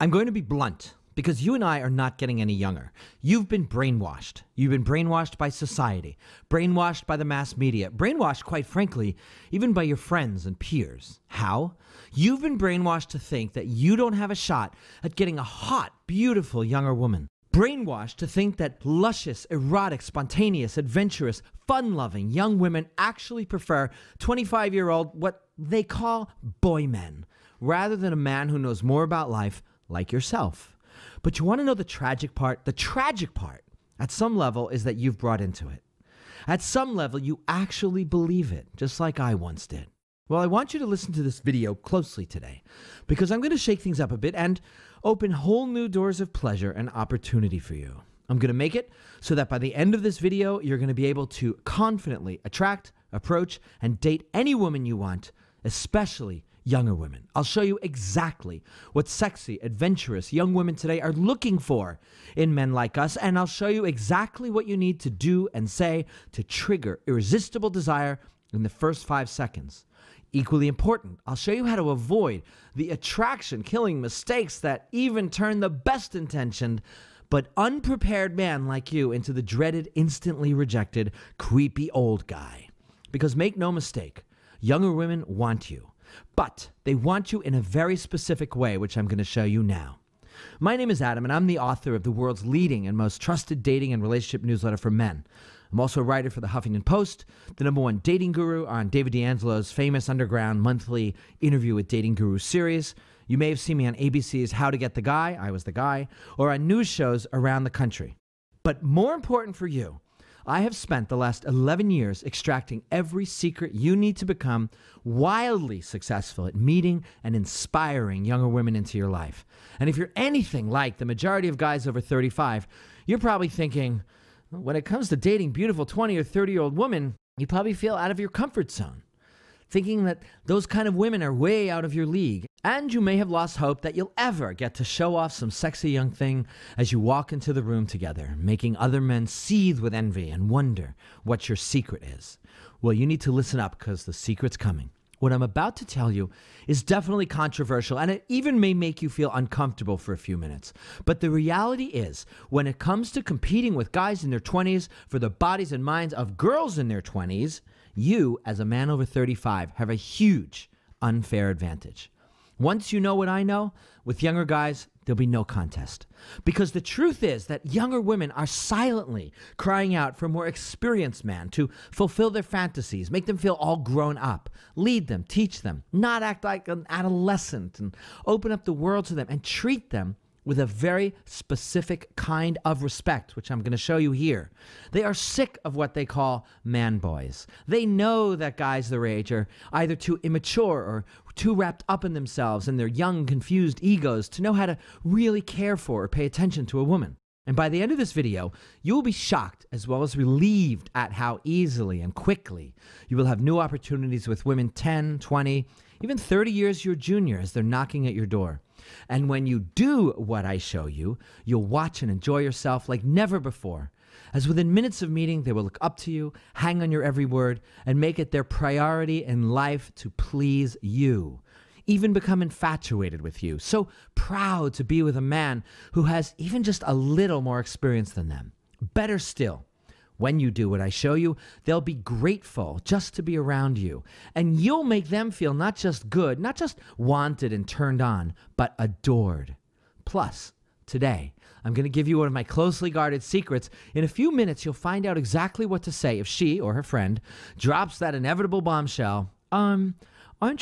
I'm going to be blunt because you and I are not getting any younger. You've been brainwashed. You've been brainwashed by society, brainwashed by the mass media, brainwashed, quite frankly, even by your friends and peers. How? You've been brainwashed to think that you don't have a shot at getting a hot, beautiful younger woman. Brainwashed to think that luscious, erotic, spontaneous, adventurous, fun-loving young women actually prefer 25-year-old, what they call boy men, rather than a man who knows more about life like yourself. But you want to know the tragic part? The tragic part, at some level, is that you've brought into it. At some level, you actually believe it, just like I once did. Well, I want you to listen to this video closely today, because I'm going to shake things up a bit and open whole new doors of pleasure and opportunity for you. I'm going to make it so that by the end of this video, you're going to be able to confidently attract, approach, and date any woman you want, especially younger women. I'll show you exactly what sexy, adventurous young women today are looking for in men like us, and I'll show you exactly what you need to do and say to trigger irresistible desire in the first 5 seconds. Equally important, I'll show you how to avoid the attraction-killing mistakes that even turn the best-intentioned but unprepared man like you into the dreaded, instantly rejected, creepy old guy. Because make no mistake, younger women want you, but they want you in a very specific way, which I'm going to show you now. My name is Adam, and I'm the author of the world's leading and most trusted dating and relationship newsletter for men. I'm also a writer for the Huffington Post, the #1 dating guru on David D'Angelo's famous underground monthly Interview with Dating Guru series. You may have seen me on ABC's How to Get the Guy, I Was the Guy, or on news shows around the country. But more important for you, I have spent the last 11 years extracting every secret you need to become wildly successful at meeting and inspiring younger women into your life. And if you're anything like the majority of guys over 35, you're probably thinking, when it comes to dating beautiful 20 or 30-year-old women, you probably feel out of your comfort zone, thinking that those kind of women are way out of your league. And you may have lost hope that you'll ever get to show off some sexy young thing as you walk into the room together, making other men seethe with envy and wonder what your secret is. Well, you need to listen up because the secret's coming. What I'm about to tell you is definitely controversial, and it even may make you feel uncomfortable for a few minutes. But the reality is, when it comes to competing with guys in their 20s for the bodies and minds of girls in their 20s, you, as a man over 35, have a huge unfair advantage. Once you know what I know, with younger guys, there'll be no contest. Because the truth is that younger women are silently crying out for a more experienced man to fulfill their fantasies, make them feel all grown up, lead them, teach them, not act like an adolescent, and open up the world to them and treat them with a very specific kind of respect, which I'm going to show you here. They are sick of what they call man boys. They know that guys their age are either too immature or too wrapped up in themselves and their young, confused egos to know how to really care for or pay attention to a woman. And by the end of this video, you will be shocked as well as relieved at how easily and quickly you will have new opportunities with women 10, 20, even 30 years your junior as they're knocking at your door. And when you do what I show you, you'll watch and enjoy yourself like never before, as within minutes of meeting, they will look up to you, hang on your every word, and make it their priority in life to please you, even become infatuated with you, so proud to be with a man who has even just a little more experience than them. Better still, when you do what I show you, they'll be grateful just to be around you. And you'll make them feel not just good, not just wanted and turned on, but adored. Plus, today, I'm going to give you one of my closely guarded secrets. In a few minutes, you'll find out exactly what to say if she or her friend drops that inevitable bombshell, aren't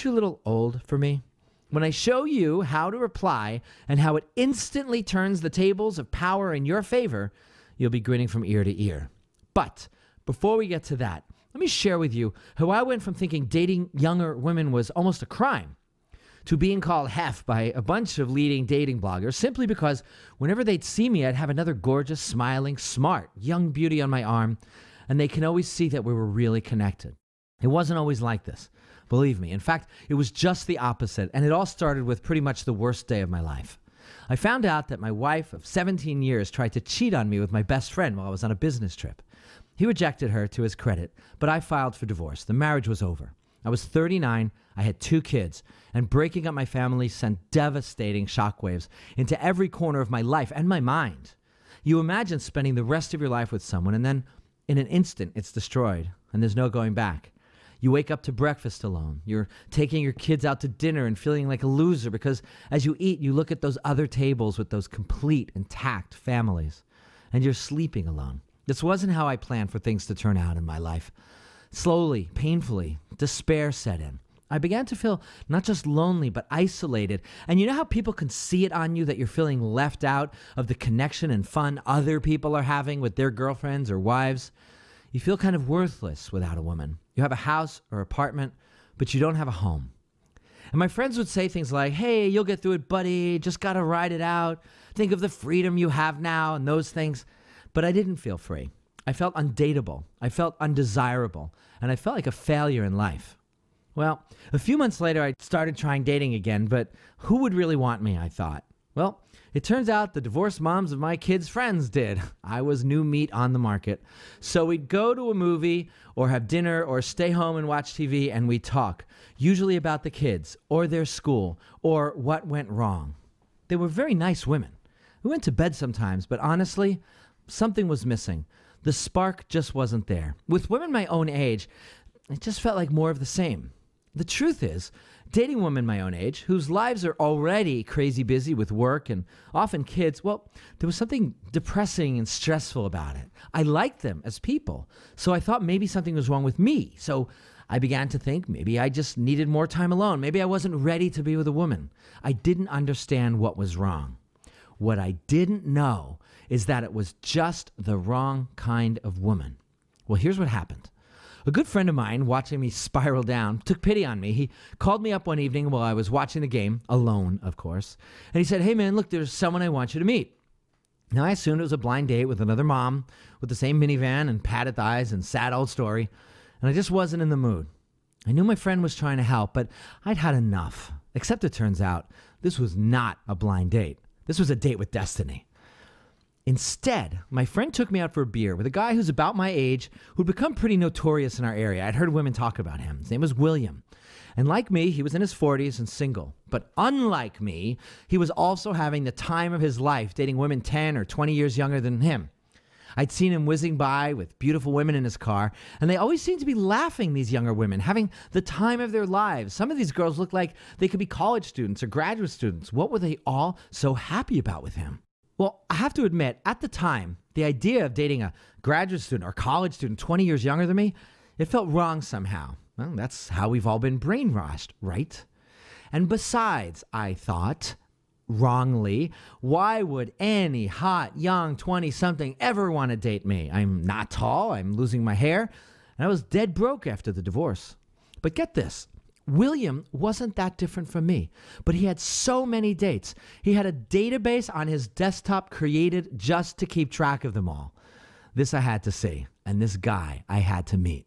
you a little old for me? When I show you how to reply and how it instantly turns the tables of power in your favor, you'll be grinning from ear to ear. But before we get to that, let me share with you how I went from thinking dating younger women was almost a crime to being called hef by a bunch of leading dating bloggers simply because whenever they'd see me, I'd have another gorgeous, smiling, smart, young beauty on my arm, and they can always see that we were really connected. It wasn't always like this, believe me. In fact, it was just the opposite, and it all started with pretty much the worst day of my life. I found out that my wife of 17 years tried to cheat on me with my best friend while I was on a business trip. He rejected her to his credit, but I filed for divorce. The marriage was over. I was 39, I had 2 kids, and breaking up my family sent devastating shockwaves into every corner of my life and my mind. You imagine spending the rest of your life with someone and then in an instant it's destroyed and there's no going back. You wake up to breakfast alone. You're taking your kids out to dinner and feeling like a loser because as you eat, you look at those other tables with those complete, intact families, and you're sleeping alone. This wasn't how I planned for things to turn out in my life. Slowly, painfully, despair set in. I began to feel not just lonely, but isolated. And you know how people can see it on you that you're feeling left out of the connection and fun other people are having with their girlfriends or wives? You feel kind of worthless without a woman. You have a house or apartment, but you don't have a home. And my friends would say things like, hey, you'll get through it, buddy. Just got to ride it out. Think of the freedom you have now and those things. But I didn't feel free. I felt undateable. I felt undesirable. And I felt like a failure in life. Well, a few months later, I started trying dating again, but who would really want me, I thought. Well, it turns out the divorced moms of my kids' friends did. I was new meat on the market. So we'd go to a movie or have dinner or stay home and watch TV and we'd talk, usually about the kids or their school or what went wrong. They were very nice women. We went to bed sometimes, but honestly, something was missing. The spark just wasn't there. With women my own age, it just felt like more of the same. The truth is, dating women my own age, whose lives are already crazy busy with work and often kids, well, there was something depressing and stressful about it. I liked them as people, so I thought maybe something was wrong with me. So I began to think maybe I just needed more time alone. Maybe I wasn't ready to be with a woman. I didn't understand what was wrong. What I didn't know is that it was just the wrong kind of woman. Well, here's what happened. A good friend of mine, watching me spiral down, took pity on me. He called me up one evening while I was watching the game, alone, of course, and he said, hey man, look, there's someone I want you to meet. Now I assumed it was a blind date with another mom with the same minivan and padded thighs and sad old story, and I just wasn't in the mood. I knew my friend was trying to help, but I'd had enough. Except it turns out, this was not a blind date. This was a date with destiny. Instead, my friend took me out for a beer with a guy who's about my age who'd become pretty notorious in our area. I'd heard women talk about him. His name was William. And like me, he was in his 40s and single. But unlike me, he was also having the time of his life dating women 10 or 20 years younger than him. I'd seen him whizzing by with beautiful women in his car, and they always seemed to be laughing, these younger women, having the time of their lives. Some of these girls looked like they could be college students or graduate students. What were they all so happy about with him? Well, I have to admit, at the time, the idea of dating a graduate student or college student 20 years younger than me, it felt wrong somehow. Well, that's how we've all been brainwashed, right? And besides, I thought, wrongly, why would any hot, young 20-something ever want to date me? I'm not tall, I'm losing my hair, and I was dead broke after the divorce. But get this. William wasn't that different from me, but he had so many dates. He had a database on his desktop created just to keep track of them all. This I had to see, and this guy I had to meet.